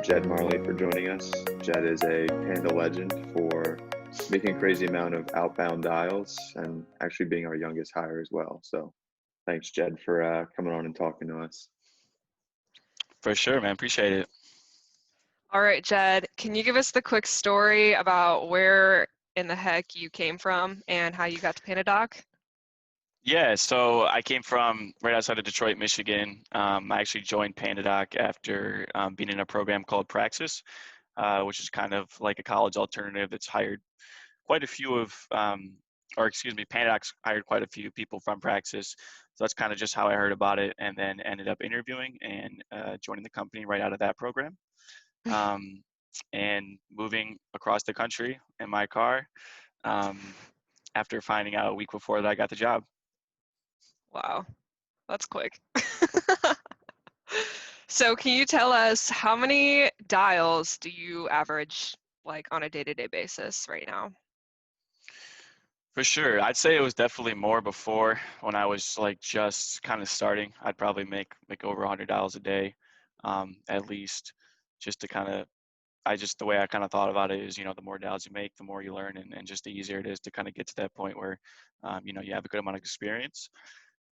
Jed Mahrle for joining us. Jed is a Panda legend for making a crazy amount of outbound dials and actually being our youngest hire as well. So thanks, Jed, for coming on and talking to us. For sure, man. Appreciate it. All right, Jed, can you give us the quick story about where in the heck you came from and how you got to PandaDoc? Yeah, so I came from right outside of Detroit, Michigan. I actually joined PandaDoc after being in a program called Praxis, which is kind of like a college alternative that's hired quite a few of, PandaDoc's hired quite a few people from Praxis. So that's kind of just how I heard about it, and then ended up interviewing and joining the company right out of that program. And moving across the country in my car after finding out a week before that I got the job. Wow, that's quick. So can you tell us how many dials do you average like on a day-to-day basis right now? For sure. I'd say it was definitely more before when I was like just kind of starting. I'd probably make over 100 dials a day, at least, just to kind of, the way I kind of thought about it is, the more dials you make, the more you learn, and just the easier it is to kind of get to that point where, you have a good amount of experience.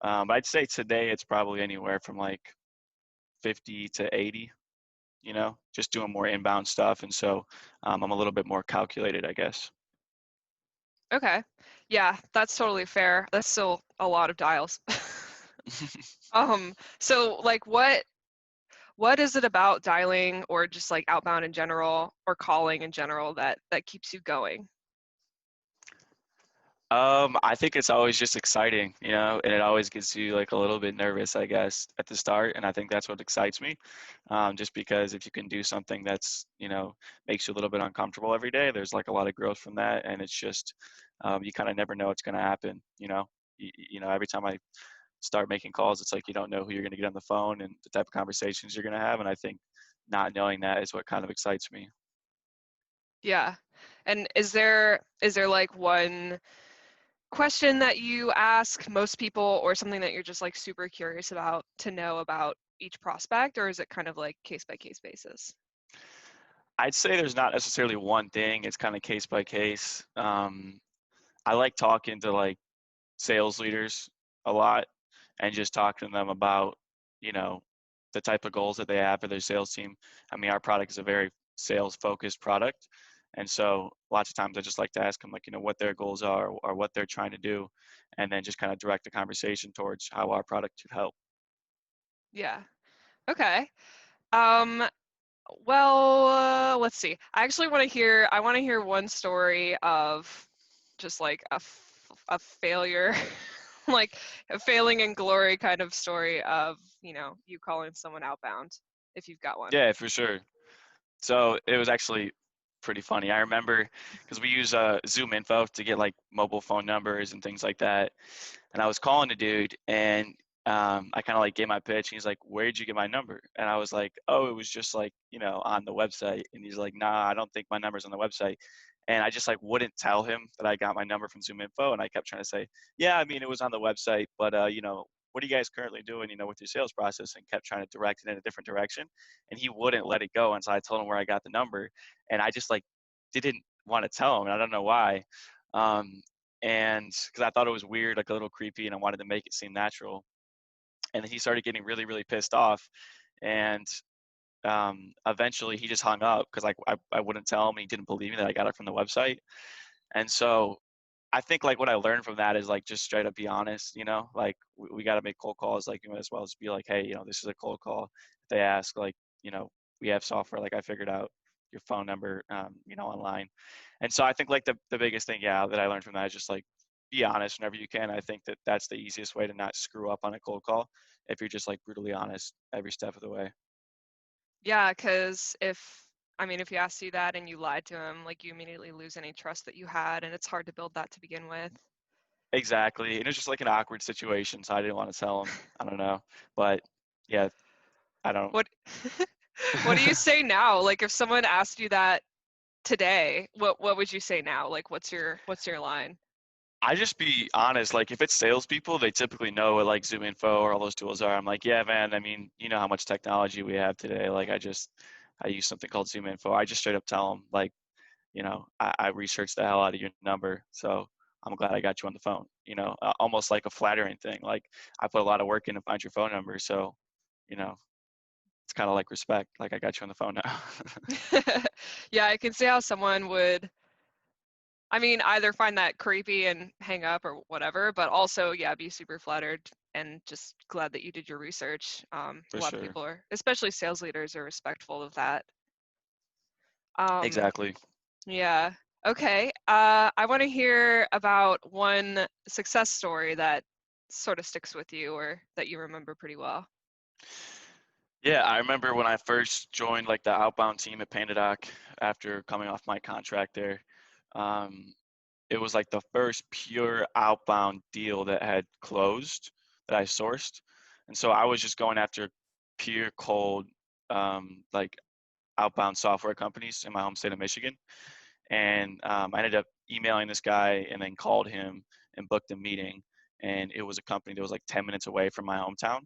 But I'd say today it's probably anywhere from like 50 to 80, just doing more inbound stuff. And so I'm a little bit more calculated, I guess. Okay. Yeah, that's totally fair. That's still a lot of dials. So like what is it about dialing or just like outbound in general or calling in general that keeps you going? I think it's always just exciting, and it always gets you like a little bit nervous, I guess, at the start. And I think that's what excites me. Just because if you can do something that's, makes you a little bit uncomfortable every day, there's like a lot of growth from that. And it's just, you kind of never know what's going to happen, every time I start making calls, it's like you don't know who you're going to get on the phone and the type of conversations you're going to have. And I think not knowing that is what kind of excites me. Yeah. And is there like one question that you ask most people or something that you're just like super curious about to know about each prospect, or is it kind of like case by case basis? I'd say there's not necessarily one thing. It's kind of case by case. I like talking to like sales leaders a lot and just talking to them about, the type of goals that they have for their sales team. I mean, our product is a very sales focused product. And so lots of times I just like to ask them like, what their goals are or what they're trying to do, and then just kind of direct the conversation towards how our product could help. Yeah. Okay. Um, well, let's see. I want to hear one story of just like a failure, like a failing in glory kind of story of, you calling someone outbound, if you've got one. Yeah, for sure. So it was actually pretty funny. I remember because we use Zoom Info to get like mobile phone numbers and things like that. And I was calling the dude, and I kind of like gave my pitch. And he's like, "Where'd you get my number?" And I was like, "Oh, it was just like on the website." And he's like, "Nah, I don't think my number's on the website." And I just like wouldn't tell him that I got my number from Zoom Info, and I kept trying to say, "Yeah, I mean it was on the website, but what are you guys currently doing, with your sales process?" And kept trying to direct it in a different direction, and he wouldn't let it go. And so I told him where I got the number, and I just like didn't want to tell him, and I don't know why. And because I thought it was weird, like a little creepy, and I wanted to make it seem natural. And then he started getting really, really pissed off, and eventually he just hung up because I wouldn't tell him. He didn't believe me that I got it from the website. And so I think like what I learned from that is like just straight up be honest. Like we got to make cold calls. Like you might as well just be like, hey, this is a cold call. If they ask, like, we have software. Like I figured out your phone number, online. And so I think like the biggest thing, yeah, that I learned from that is just like be honest whenever you can. I think that that's the easiest way to not screw up on a cold call if you're just like brutally honest every step of the way. Yeah, because if he asked you that and you lied to him, like you immediately lose any trust that you had, and it's hard to build that to begin with. Exactly. And it was just like an awkward situation, so I didn't want to tell him. I don't know. But yeah, I don't. What what do you say now? Like if someone asked you that today, what would you say now? Like what's your line? I just be honest. Like if it's salespeople, they typically know what like Zoom Info or all those tools are. I'm like, yeah, man. I mean, you know how much technology we have today. Like I use something called Zoom Info. I just straight up tell them like, I researched the hell out of your number, so I'm glad I got you on the phone. Almost like a flattering thing. Like I put a lot of work in to find your phone number, so you know, it's kind of like respect. Like I got you on the phone now. Yeah, I can see how someone would, I mean, either find that creepy and hang up or whatever, but also, yeah, be super flattered and just glad that you did your research. A For lot of sure. people are, especially sales leaders, are respectful of that. Um, Exactly. yeah. Okay. I want to hear about one success story that sort of sticks with you or that you remember pretty well. Yeah, I remember when I first joined like the outbound team at PandaDoc after coming off my contract there. Um, it was like the first pure outbound deal that had closed that I sourced. And so I was just going after pure cold, like outbound software companies in my home state of Michigan. And I ended up emailing this guy and then called him and booked a meeting. And it was a company that was like 10 minutes away from my hometown.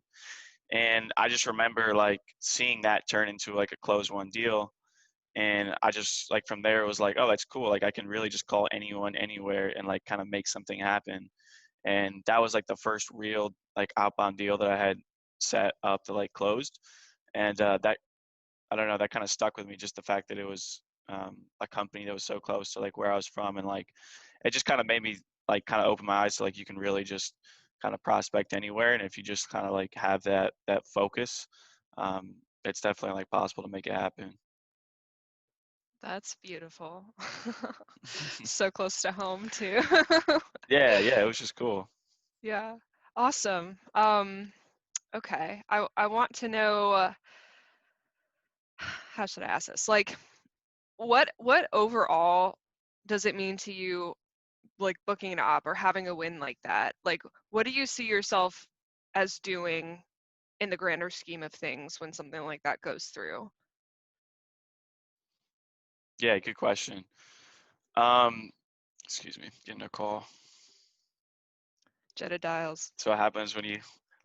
And I just remember like seeing that turn into like a closed one deal. And I just like from there it was like, oh, that's cool. Like I can really just call anyone anywhere and like kind of make something happen. And that was like the first real like outbound deal that I had set up to like closed. And that, I don't know, that kind of stuck with me, just the fact that it was a company that was so close to like where I was from. And like it just kind of made me like kind of open my eyes to like you can really just kind of prospect anywhere. And if you just kind of like have that focus, um, it's definitely like possible to make it happen. That's beautiful. So close to home too. Yeah, yeah, it was just cool. Yeah. Awesome. Okay. I want to know how should I ask this? Like what overall does it mean to you like booking an op or having a win like that? Like what do you see yourself as doing in the grander scheme of things when something like that goes through? Yeah, good question. Um, excuse me, getting a call. Jetta dials. So what happens when you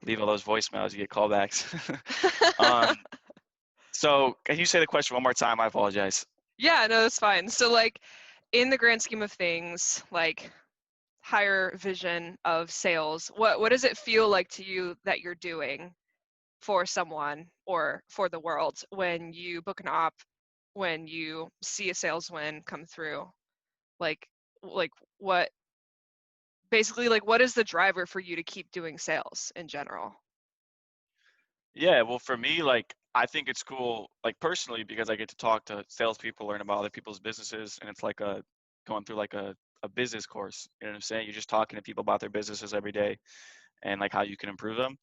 leave all those voicemails, you get callbacks. um, so can you say the question one more time? I apologize. Yeah, no, that's fine. So like in the grand scheme of things, like higher vision of sales, what does it feel like to you that you're doing for someone or for the world when you book an op, when you see a sales win come through? Like like what basically like what is the driver for you to keep doing sales in general? Yeah, well, for me, like, I think it's cool, like, personally, because I get to talk to salespeople, learn about other people's businesses, and it's like going through like a business course. You know what I'm saying? You're just talking to people about their businesses every day and like how you can improve them.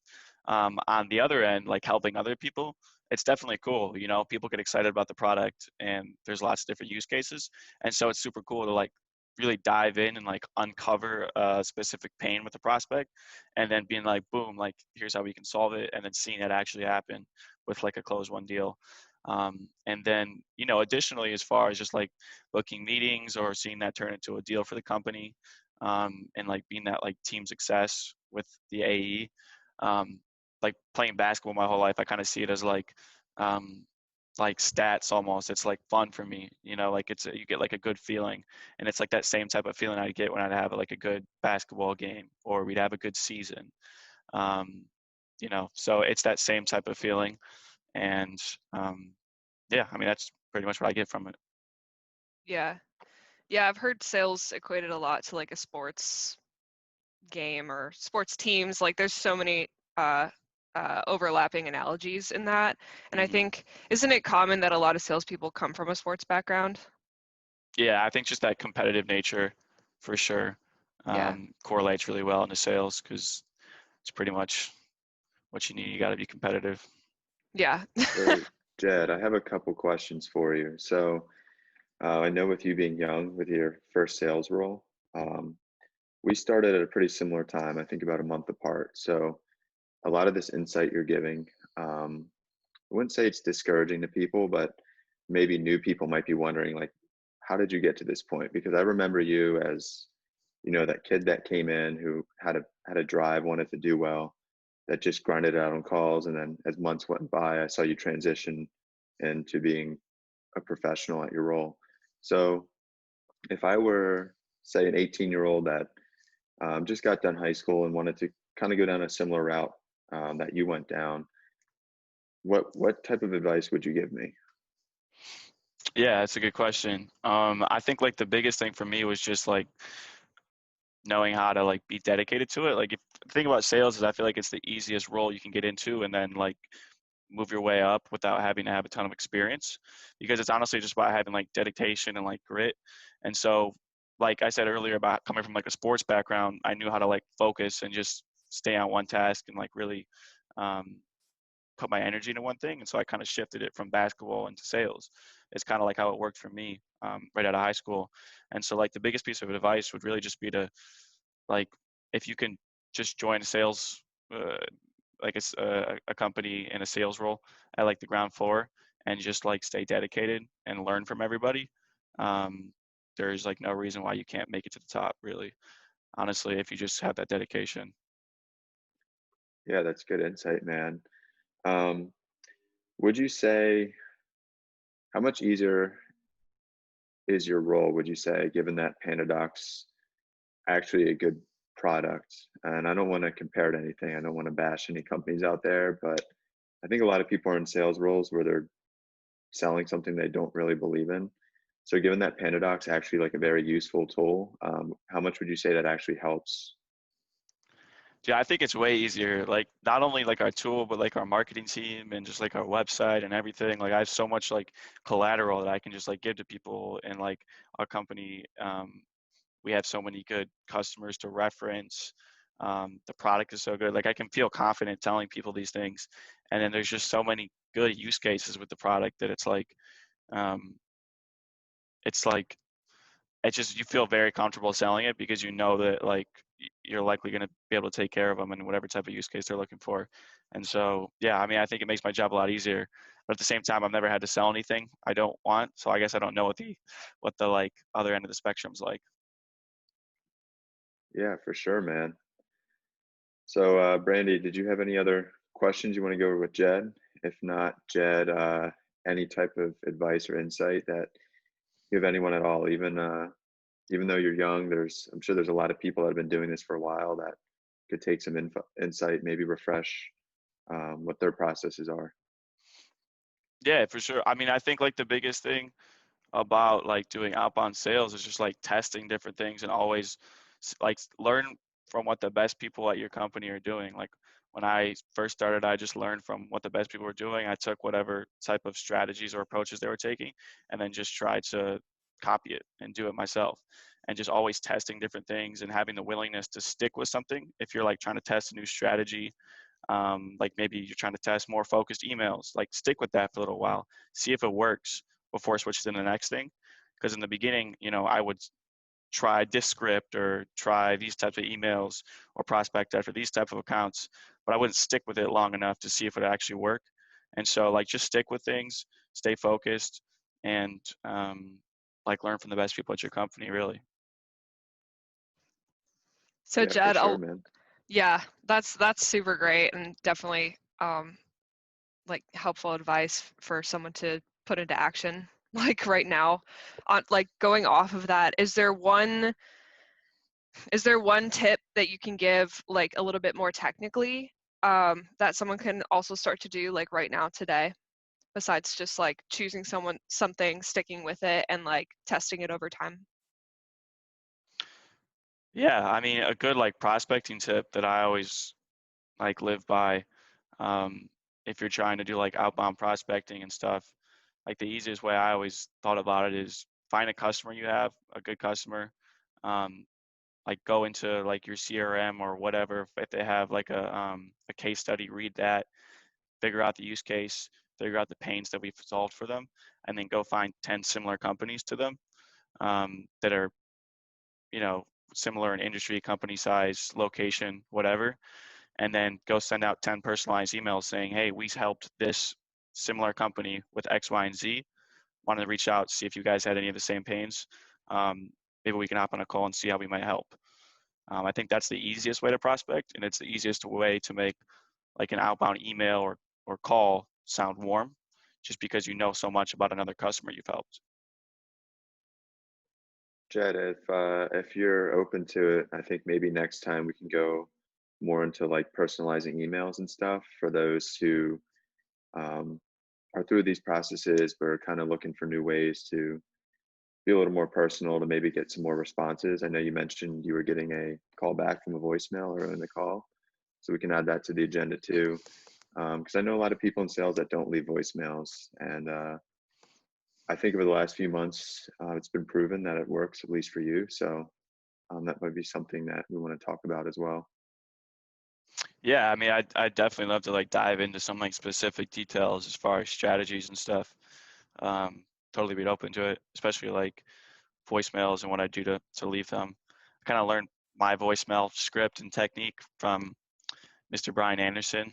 On the other end, like helping other people, it's definitely cool. People get excited about the product, and there's lots of different use cases, and so it's super cool to like really dive in and like uncover a specific pain with the prospect, and then being like, boom, like here's how we can solve it, and then seeing it actually happen with like a closed one deal. And then additionally, as far as just like booking meetings or seeing that turn into a deal for the company, and like being that like team success with the AE. Like playing basketball my whole life, I kind of see it as um, like stats almost. It's like fun for me, like you get like a good feeling, and it's like that same type of feeling I get when I'd have like a good basketball game or we'd have a good season. Um, so it's that same type of feeling, and yeah, I mean that's pretty much what I get from it. Yeah. Yeah, I've heard sales equated a lot to like a sports game or sports teams. Like there's so many uh, overlapping analogies in that. And I Hmm. think, isn't it common that a lot of salespeople come from a sports background? Yeah, I think just that competitive nature, for sure, Yeah. correlates really well into sales because it's pretty much what you need. You got to be competitive. Yeah. So, Jed, I have a couple questions for you. So, I know with you being young, with your first sales role, um, we started at a pretty similar time, I think about a month apart. So, a lot of this insight you're giving, I wouldn't say it's discouraging to people, but maybe new people might be wondering, like, how did you get to this point? Because I remember you as, that kid that came in who had a drive, wanted to do well, that just grinded out on calls. And then as months went by, I saw you transition into being a professional at your role. So if I were, say, an 18-year-old that just got done high school and wanted to kind of go down a similar route that you went down, what type of advice would you give me? Yeah, that's a good question. I think like the biggest thing for me was just like knowing how to like be dedicated to it. Like if the thing about sales is I feel like it's the easiest role you can get into and then like move your way up without having to have a ton of experience because it's honestly just about having like dedication and like grit. And so like I said earlier about coming from like a sports background, I knew how to like focus and just stay on one task and like really um, put my energy into one thing. And so I kind of shifted it from basketball into sales. It's kind of like how it worked for me right out of high school. And so like the biggest piece of advice would really just be to like, if you can just join sales, like a company in a sales role at like the ground floor and just like stay dedicated and learn from everybody. Um, there's like no reason why you can't make it to the top really, honestly, if you just have that dedication. Yeah, that's good insight, man. Um, would you say how much easier is your role, would you say, given that PandaDoc's actually a good product? And I don't want to compare to anything. I don't want to bash any companies out there, but I think a lot of people are in sales roles where they're selling something they don't really believe in. So given that PandaDoc's actually like a very useful tool, how much would you say that actually helps? Yeah, I think it's way easier. Like not only like our tool, but like our marketing team and just like our website and everything. Like I have so much like collateral that I can just like give to people and like our company. We have so many good customers to reference. The product is so good. Like I can feel confident telling people these things. And then there's just so many good use cases with the product that um, it's like it's just you feel very comfortable selling it because you know that like you're likely going to be able to take care of them in whatever type of use case they're looking for. And so yeah, I mean I think it makes my job a lot easier, but at the same time I've never had to sell anything I don't want, so I guess I don't know what the like other end of the spectrum's like. Yeah, for sure, man. So, Brandy, did you have any other questions you want to go over with Jed? If not, Jed, any type of advice or insight that you have anyone at all, even though you're young, I'm sure there's a lot of people that have been doing this for a while that could take some insight, maybe refresh what their processes are. Yeah, for sure. I mean I think like the biggest thing about like doing outbound sales is just like testing different things and always learn from what the best people at your company are doing. Like when I first started, I just learned from what the best people were doing. I took whatever type of strategies or approaches they were taking and then just tried to copy it and do it myself, and just always testing different things and having the willingness to stick with something. If you're like trying to test a new strategy, like maybe you're trying to test more focused emails, like stick with that for a little while, see if it works before switching to the next thing. Because in the beginning, I would try this script or try these types of emails or prospect after these type of accounts, but I wouldn't stick with it long enough to see if it actually work. And so like just stick with things, stay focused, and like learn from the best people at your company, really. So Yeah, for Jed, sure, man. yeah, that's super great and definitely like helpful advice for someone to put into action like right now. On like going off of that, is there one tip that you can give like a little bit more technically that someone can also start to do like right now today, besides just like choosing something, sticking with it, and like testing it over time? Yeah, I mean a good like prospecting tip that I always like live by, um, if you're trying to do like outbound prospecting and stuff, like the easiest way I always thought about it is find a customer you have, a good customer, um, like go into like your CRM or whatever. If they have like a case study, read that, figure out the use case, figure out the pains that we've solved for them, and then go find 10 similar companies to them, that are, you know, similar in industry, company size, location, whatever, and then go send out 10 personalized emails saying, hey, we helped this similar company with X, Y, and Z. Wanted to reach out, see if you guys had any of the same pains. Maybe we can hop on a call and see how we might help. I think that's the easiest way to prospect, and it's the easiest way to make like an outbound email or call sound warm. just because you know so much about another customer you've helped. Jed, if you're open to it, I think maybe next time we can go more into like personalizing emails and stuff for those who um, are through these processes but are kind of looking for new ways to be a little more personal to maybe get some more responses. I know you mentioned you were getting a call back from a voicemail earlier in the call, so we can add that to the agenda too. Because I know a lot of people in sales that don't leave voicemails, and I think over the last few months, it's been proven that it works, at least for you. So that might be something that we want to talk about as well. Yeah, I mean, I'd definitely love to like dive into some like specific details as far as strategies and stuff. Totally be open to it, especially like voicemails and what I do to leave them. I kind of learned my voicemail script and technique from Mr. Brian Anderson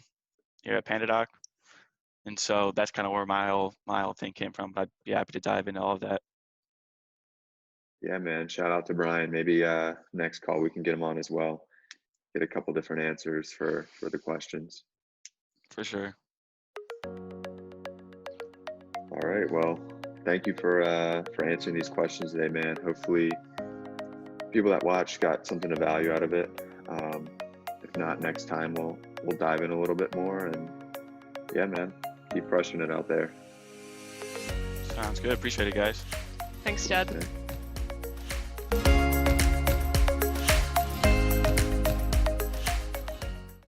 here at PandaDoc. And so that's kind of where my whole thing came from. But I'd be happy to dive into all of that. Yeah, man. Shout out to Brian. Maybe next call we can get him on as well. Get a couple different answers for the questions. For sure. All right. Well, thank you for answering these questions today, man. Hopefully, people that watch got something of value out of it. If not, next time we'll dive in a little bit more. And yeah, man, keep crushing it out there. Sounds good. Appreciate it, guys. Thanks, Jed. Okay.